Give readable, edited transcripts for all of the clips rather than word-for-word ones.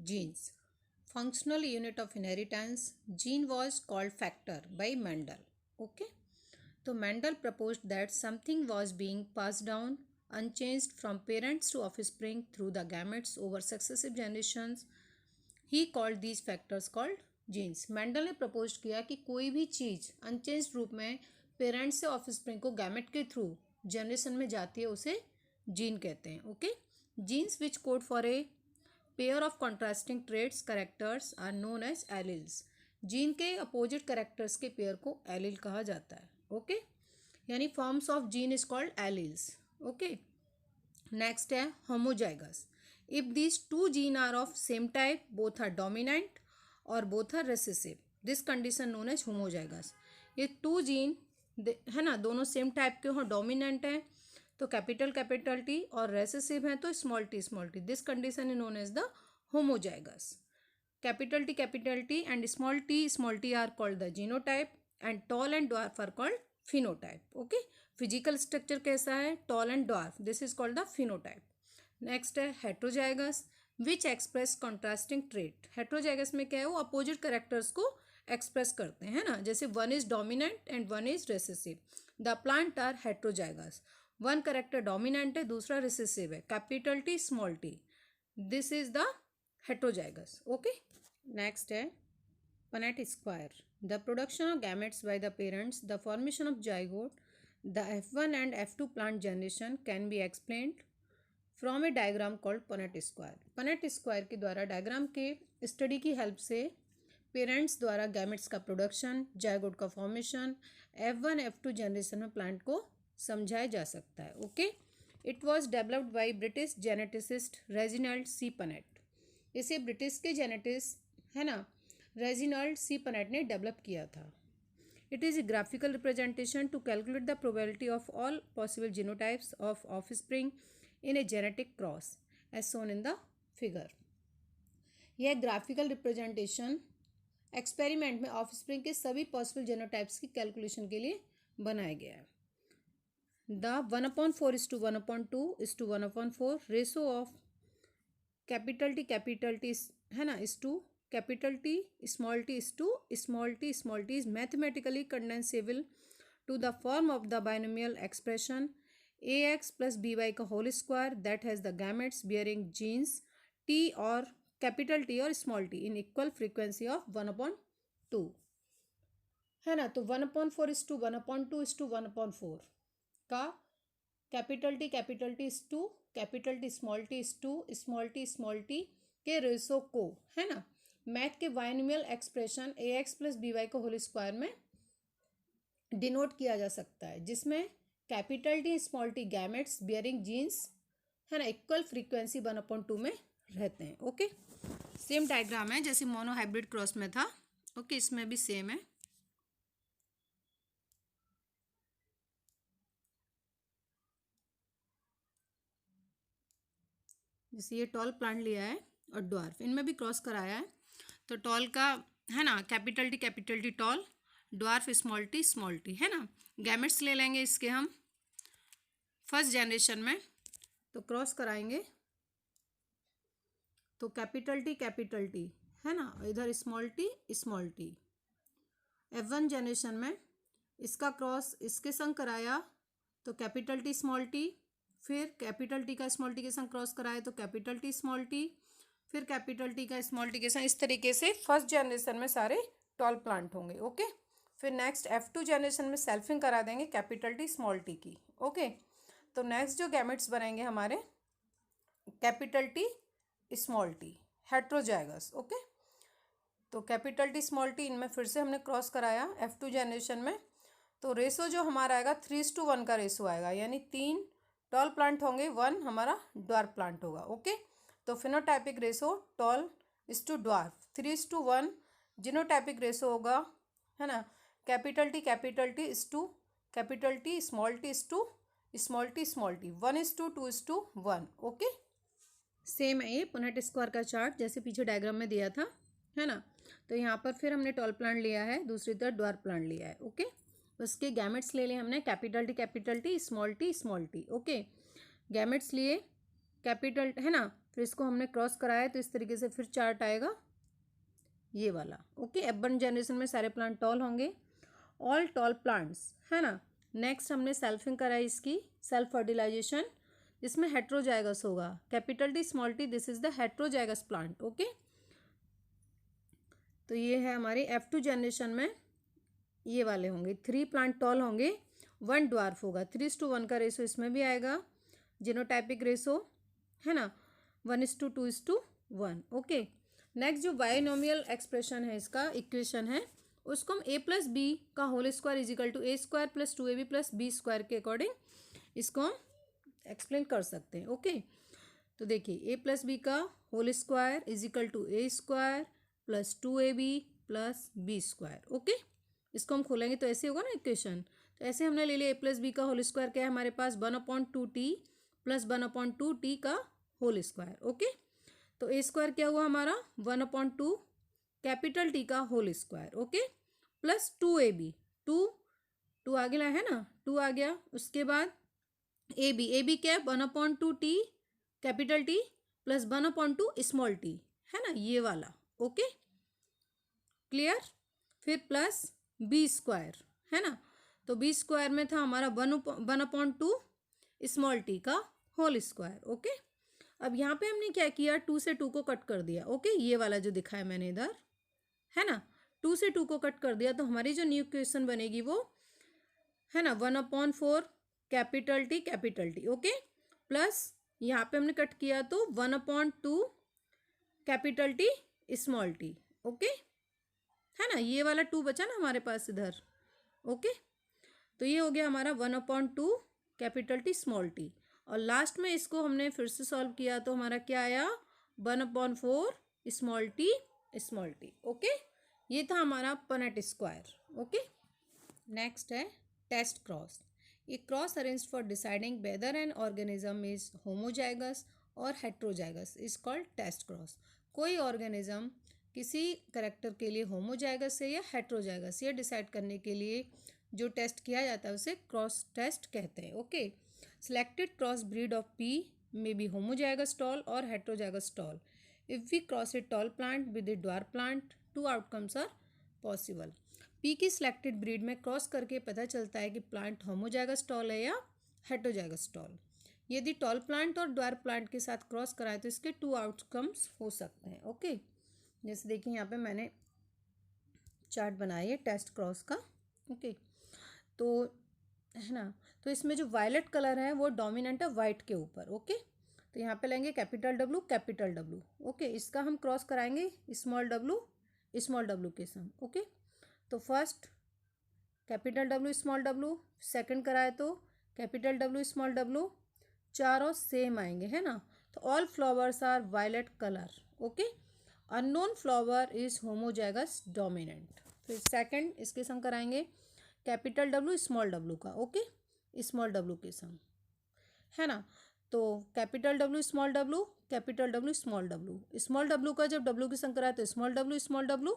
genes. Functional unit of inheritance, gene was called factor by Mendel. Okay, so Mendel proposed that something was being passed down unchanged from parents to offspring through the gametes over successive generations. He called these factors called genes. Mendel ने propose किया कि कोई भी चीज़ unchange रूप में parents से offspring को gamete के थ्रू जनरेशन में जाती है उसे जीन कहते हैं. Okay, genes which code for a pair of contrasting traits characters are known as alleles. Gene के अपोजिट करेक्टर्स के पेयर को एलिल कहा जाता है. ओके, यानी forms of gene is called alleles. Okay, next है homozygous. If these two genes are of same type, both are dominant or both are recessive, this condition known as homozygous. ये to gene है ना, दोनों same type के हों, dominant हैं तो capital T और रेसेसिव हैं तो small T. This condition is known as the homozygous. Capital T and small T are called the genotype and tall and dwarf are called phenotype. Okay, physical structure कैसा है, tall and dwarf, this is called the phenotype. Next है heterozygous which express contrasting trait. Heterozygous में क्या है, वो opposite characters को express करते हैं ना, जैसे one is dominant and one is recessive. The plant are heterozygous. One character dominant है, दूसरा रेसेसिव है, capital T small T. This is the heterozygous. Okay, next है Punnett square. The production of gametes by the parents, the formation of zygote, the F1 and F2 plant generation can be explained from a diagram called Punnett square. Punnett square के द्वारा diagram के study की help से parents द्वारा gametes का production, zygote का formation, F1 F2 generation में plant को समझाया जा सकता है. Okay, it was developed by British geneticist Reginald C Punnett. इसे ब्रिटिश के जेनेटिस्ट है ना रेजिनाल्ड सी पनेट ने डेवलप किया था. It is a graphical representation to calculate the probability of all possible genotypes of offspring in a genetic cross as shown in the figure. यह graphical representation experiment में offspring के सभी possible genotypes की calculation के लिए बनाया गया है. The 1/4:1/2:1/4 ratio of capital T है ना is to capital T small T is to small T is mathematically condensable to the form of the binomial expression ax plus by का whole square that has the gametes bearing genes T और capital T और small T in equal frequency of 1/2 है ना. तो 1/4:1/2:1/4 का capital T is to capital T is to small T के ratio को है ना मैथ के binomial expression ax plus by का होल स्क्वायर में डिनोट किया जा सकता है, जिसमें capital T small T gametes bearing genes है ना इक्वल फ्रीक्वेंसी 1/2 में रहते हैं. ओके, सेम डायग्राम है जैसे मोनो हाइब्रिड क्रॉस में था. ओके, इसमें भी सेम है. जैसे ये टॉल प्लांट लिया है और ड्वार्फ, इनमें भी क्रॉस कराया है. तो टॉल का है ना capital T tall, dwarf small T है ना. गैमेट्स ले लेंगे इसके हम फर्स्ट जनरेशन में, तो क्रॉस कराएंगे तो कैपिटल टी है ना, इधर स्मॉल टी. F1 जनरेशन में इसका क्रॉस इसके संग कराया तो कैपिटल टी स्मॉल टी, फिर कैपिटल टी का स्मॉल टी के संग क्रॉस कराया तो कैपिटल टी स्मॉल टी, फिर कैपिटल टी का स्मॉल टी के संग. इस तरीके से फर्स्ट जनरेशन में सारे टॉल प्लांट होंगे. ओके, फिर नेक्स्ट F2 जनरेशन में सेल्फिंग करा देंगे कैपिटल टी स्मॉल टी की. ओके, तो नेक्स्ट जो गैमेट्स बनेंगे हमारे capital T small T heterozygous. Okay, तो कैपिटल टी स्मॉल टी इनमें फिर से हमने क्रॉस कराया F2 जनरेशन में, तो रेशो जो हमारा आएगा 3:1 का रेशो आएगा, यानी 3 टॉल प्लांट होंगे, 1 हमारा ड्वार्फ प्लांट होगा. ओके, तो phenotypic ratio tall is to dwarf 3:1. Genotypic ratio होगा है ना capital T is to capital T small T is to small T 1:2:1. Okay, same है ये पनेट स्क्वायर का चार्ट जैसे पीछे डायग्राम में दिया था है ना. तो यहाँ पर फिर हमने टॉल प्लांट लिया है, दूसरी तरफ ड्वार्फ प्लांट लिया है. ओके, उसके गैमेट्स ले लिए हमने capital T small T. Okay, gametes लिए कैपिटल है ना फिर इसको हमने क्रॉस कराया तो इस तरीके से फिर चार्ट आएगा ये वाला। ओके, एफ1 जनरेशन में सारे प्लांट टॉल होंगे, ऑल टॉल प्लांट्स, है ना। नेक्स्ट हमने सेल्फिंग करा है इसकी, सेल्फ फर्टिलाइजेशन, जिसमें हेट्रोजाइगस होगा, capital T small T, this is the heterozygous plant. Okay, तो ये है हमारी F2 जनरेशन में ये वाले होंगे, 3 प्लांट टॉल होंगे, 1 ड्वार्फ होगा, 3:1 का रेशो इसमें भी आएगा, जीनोटाइपिक रेशो, है ना, 1:2:1। ओके, नेक्स्ट जो बायोनोमियल एक्सप्रेशन है, इसका इक्वेशन है, उसको हम a+b का whole square is equal to a² + 2ab + b² के अकॉर्डिंग इसको हम एक्सप्लेन कर सकते हैं। ओके, तो देखिए a+b का whole square is equal to a² + 2ab + b²। Okay, इसको हम खोलेंगे तो ऐसे होगा ना इक्वेशन। तो ऐसे हमने ले लिया a+b का होल स्क्वायर, क्या है हमारे पास 1/2t + 1/2t का होल स्क्वायर। ओके, तो a² क्या हुआ हमारा 1/2 कैपिटल टी का whole square. Okay, plus 2ab, 2 आगे ला है ना, 2 आ गया। उसके बाद ab क्या है 1/2t capital T + 1/2 small T, है ना, ये वाला। Okay, clear. फिर प्लस b², है ना, तो b² में था हमारा 1/2 स्मॉल टी का होल स्क्वायर। ओके, अब यहाँ पे हमने क्या किया, 2 से 2 को कट कर दिया। ओके, ये वाला जो दिखाया मैंने इधर, है ना, 2 से 2 को कट कर दिया, तो हमारी जो न्यू इक्वेशन बनेगी वो, है ना, 1/4 कैपिटल टी। ओके, प्लस यहाँ पे हमने कट किया तो 1/2 capital T small T. Okay, है ना, ये वाला 2 बचा ना हमारे पास इधर। ओके, तो ये हो गया हमारा 1/2 कैपिटल टी स्मॉल टी, और लास्ट में इसको हमने फिर से सॉल्व किया तो हमारा क्या आया 1/4 स्मॉल टी। ओके, ये था हमारा पनेट स्क्वायर। ओके, नेक्स्ट है टेस्ट क्रॉस। ये cross arranged for deciding whether an organism is homozygous और heterozygous is called test cross. कोई ऑर्गेनिज्म किसी करेक्टर के लिए होमोजाइगस है या हेट्रोजाइगस, ये डिसाइड करने के लिए जो टेस्ट किया जाता है उसे क्रॉस टेस्ट कहते हैं। Okay, selected cross breed of pea may be homozygous tall or heterozygous tall. If we cross a tall plant with a dwarf plant, 2 outcomes are possible. P की सिलेक्टेड ब्रीड में cross करके पता चलता है कि plant homozygous tall है या heterozygous toll. यदि टॉल प्लांट और ड्वार्फ प्लांट के साथ क्रॉस कराए तो इसके 2 आउटकम्स हो सकते हैं। ओके, जैसे देखिए यहाँ पे मैंने चार्ट बनाई है टेस्ट क्रॉस का। ओके, तो है ना, तो इसमें जो वायलेट कलर है वो डोमिनेंट है वाइट के ऊपर। ओके, तो यहाँ पे लेंगे कैपिटल डब्लू। ओके, इसका हम क्रॉस कराएंगे स्मॉल डब्लू के संग। ओके, तो फर्स्ट कैपिटल डब्लू, सेकंड कराए तो कैपिटल डब्लू स्मॉल डब्लू, चारों सेम आएंगे, है ना। तो all flowers are violet colour. Okay, unknown flower is homozygous dominant. फिर सेकंड इसके संग कराएंगे कैपिटल डब्लू स्मॉल डब्लू का। ओके, स्मॉल डब्लू के संग, है ना, तो capital W small W, capital W small W, small W का जब डब्लू के संग कराए तो small W small W,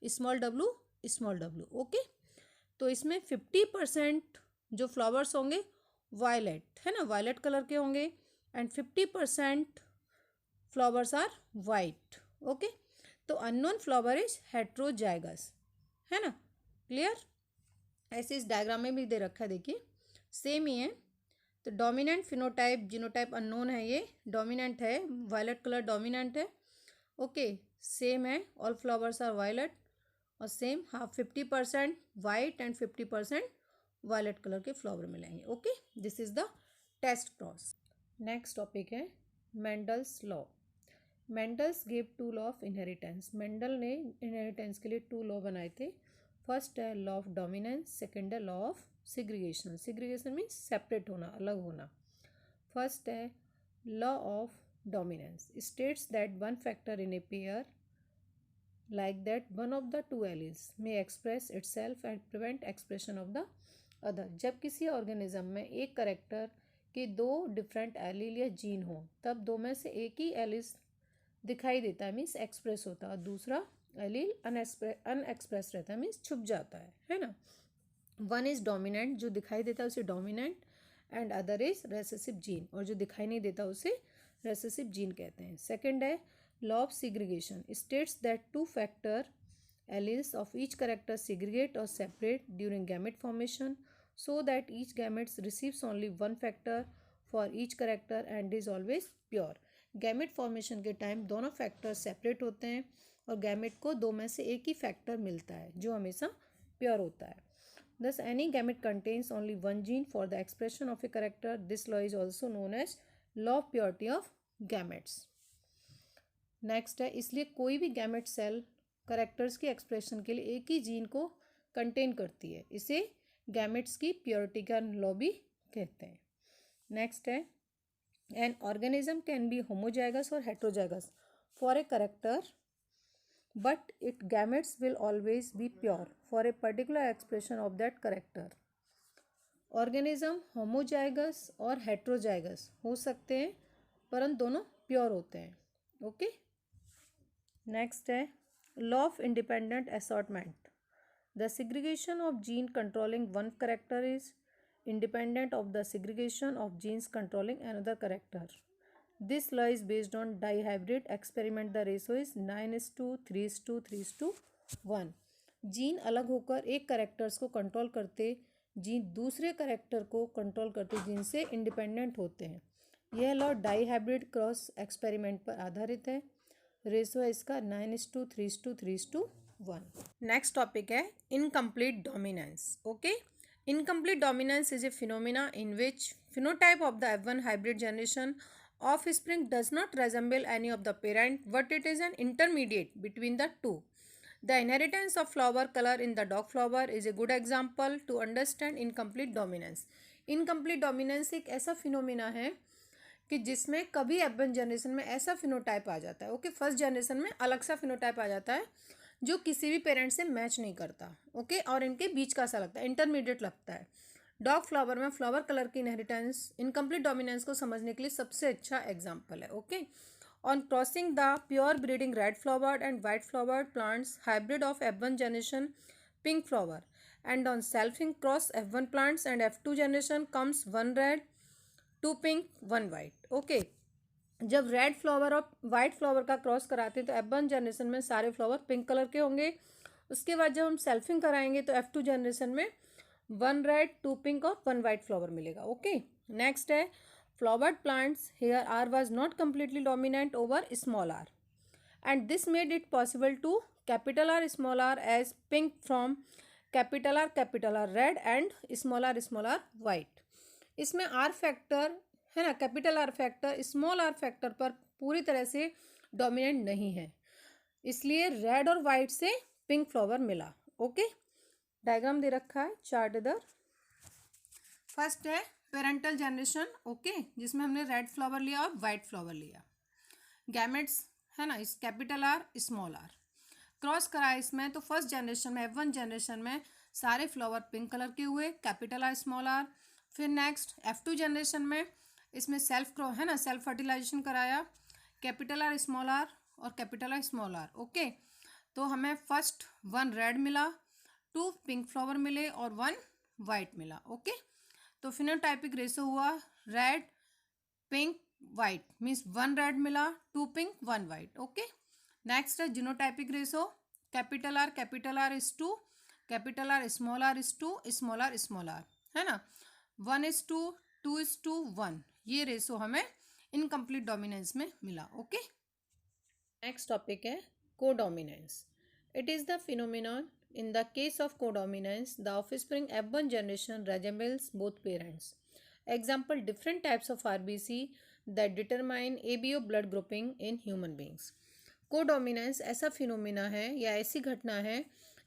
small W small W. Okay, तो इसमें 50% जो फ्लावर्स होंगे वायलेट, है ना, वायलेट कलर के होंगे, and 50% flowers are white. Okay, तो अननोन फ्लावर इज हेट्रोजाइगस, है ना, क्लियर। ऐसे इस डायग्राम में भी दे रखा है, देखिए सेम ही है। तो डोमिनेंट फिनोटाइप, जीनोटाइप अननोन है, ये डोमिनेंट है, वायलेट कलर डोमिनेंट है। ओके, सेम है, ऑल फ्लावर्स आर वायलेट, और same half 50% white and 50% violet colour के फ्लावर मिलेंगे। Okay, this is the test cross. Next topic है Mendel's law. Mendel's give 2 law of inheritance. Mendel ने inheritance के लिए 2 law बनाए थे। फर्स्ट है लॉ ऑफ डोमिनेंस, सेकेंड है law of segregation. Segregation means separate होना, अलग होना। फर्स्ट है law of dominance states that one factor in a pair like that one of the two alleles may express itself and prevent expression of the other. जब किसी organism में एक character के 2 different allele या gene हो तब 2 में से एक ही एलिस दिखाई देता है, मीन्स एक्सप्रेस होता है, और दूसरा एलील अनएक्सप्रेस रहता है, मीन्स छुप जाता है ना। वन इज डोमिनेंट, जो दिखाई देता है उसे dominant, and other is recessive gene, और जो दिखाई नहीं देता उसे रेसेसिव जीन कहते हैं। सेकेंड है law of segregation, states that 2 factor alleles of each character segregate or separate during gamete formation so that each gamete receives only one factor for each character and is always pure. Gamete formation के time दोनों factor separate होते हैं और gamete को दो में से एक ही फैक्टर मिलता है जो हमेशा प्योर होता है. Thus any gamete contains only one gene for the expression of a character. This law is also known as law of purity of gametes. Next है इसलिए कोई भी गैमेट सेल करेक्टर्स की एक्सप्रेशन के लिए एक ही जीन को कंटेन करती है. इसे गैमेट्स की प्योरिटी का लॉ भी कहते हैं. नेक्स्ट है an organism can be homozygous और heterozygous for a character but it gametes will always be pure for a particular expression of that character. Organism homozygous और हेट्रोजाइगस हो सकते हैं परंतु दोनों प्योर होते हैं. ओके. नेक्स्ट है law of independent assortment. The segregation of gene controlling one character is independent of the segregation of genes controlling another character. This law is based on dihybrid experiment. The ratio is 9:3:3:1. Gene अलग होकर एक characters को control करते gene दूसरे character को control करते gene से independent होते हैं. यह लॉ डाईहाइब्रिड क्रॉस एक्सपेरिमेंट पर आधारित है. रेशो है इसका 9:3:3:1. नेक्स्ट टॉपिक है incomplete dominance. Okay. Incomplete dominance is a phenomena in which phenotype of the F1 hybrid generation offspring does not resemble any of the parent, but it is an intermediate between the two. The inheritance of flower color in the dog flower is a good example to understand incomplete dominance. Incomplete dominance एक ऐसा phenomena है कि जिसमें कभी F1 generation में ऐसा phenotype आ जाता है. ओके. फर्स्ट जनरेशन में अलग सा फिनोटाइप आ जाता है जो किसी भी पेरेंट से मैच नहीं करता. ओके. और इनके बीच का सा लगता है, इंटरमीडिएट लगता है. डॉग फ्लावर में फ्लावर कलर की इनहेरिटेंस इनकम्प्लीट डोमिनेंस को समझने के लिए सबसे अच्छा एग्जाम्पल है. Okay. On crossing the pure breeding red flower and white flower plants hybrid of F1 generation pink flower and on selfing cross F1 plants and F2 generation comes 1 red 2 pink 1 white. Okay. जब red flower और white flower का cross कराते हैं तो F1 generation में सारे flower pink colour के होंगे. उसके बाद जब हम सेल्फिंग कराएंगे तो F2 जनरेशन में 1 रेड 2 पिंक और 1 वाइट फ्लावर मिलेगा. ओके. नेक्स्ट है flowered plants here R was not completely dominant over small R and this made it possible to capital R small R as pink from capital R red and small R white. इसमें R factor है ना, capital R factor small R factor पर पूरी तरह से dominant नहीं है, इसलिए रेड और वाइट से पिंक फ्लावर मिला. ओके. डायग्राम दे रखा है चार्ट इधर. फर्स्ट है पेरेंटल जनरेशन. ओके. जिसमें हमने रेड फ्लावर लिया और वाइट फ्लावर लिया. गैमेट्स है ना, इस capital R small R cross करा इसमें तो फर्स्ट जनरेशन में F1 जनरेशन में सारे फ्लावर पिंक कलर के हुए, कैपिटल आर स्मॉल आर. फिर नेक्स्ट F2 जनरेशन में इसमें सेल्फ है ना, सेल्फ फर्टिलाइजेशन कराया, कैपिटल आर स्मॉल आर और capital R small R. Okay. तो हमें फर्स्ट 1 रेड मिला, 2 पिंक फ्लावर मिले और 1 वाइट मिला. ओके. तो फिनोटाइपिक रेशो हुआ red pink white means 1 red मिला 2 पिंक 1 वाइट. ओके. नेक्स्ट है genotypic ratio. Capital R is 2, capital R is 2, small R है ना. 1:2, 2:2, 1 ये रेशो हमें इनकम्प्लीट डोमिनेंस में मिला. ओके. नेक्स्ट टॉपिक है codominance. It is the phenomenon in the case of codominance the offspring F1 generation resembles both parents. Example different types of RBC that determine ABO blood grouping in human beings. Codominance ऐसा phenomena है या ऐसी घटना है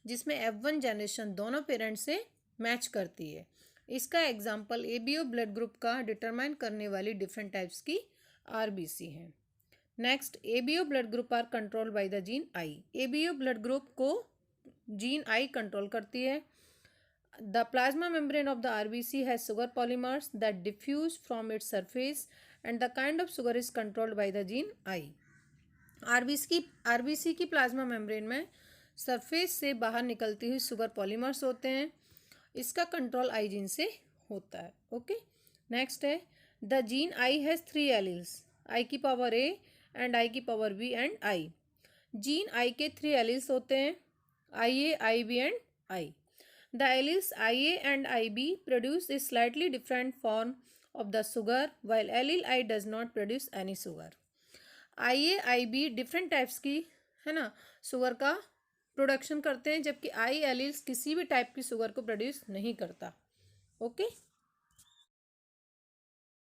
जिसमें F1 generation दोनों parents से match करती है. इसका एग्जाम्पल ABO ब्लड ग्रुप का डिटरमाइन करने वाली डिफरेंट टाइप्स की RBC है. Next ABO blood group are controlled by the gene I. ABO blood group को जीन I कंट्रोल करती है. The plasma membrane of the RBC has sugar polymers that diffuse from its surface and the kind of sugar is controlled by the gene I. RBC की plasma membrane में surface से बाहर निकलती हुई sugar polymers होते हैं. इसका control I gene से होता है. ओके. नेक्स्ट है the gene I has 3 alleles. I की पावर ए एंड आई की power B and I. Gene I के 3 एलिल्स होते हैं, I A, I B and I. The alleles IA and IB produce a slightly different form of the sugar, while allele I does not produce any sugar. IA, IB different types की है ना sugar का production करते हैं, जबकि आई alleles किसी भी type की शुगर को प्रोड्यूस नहीं करता। ओके।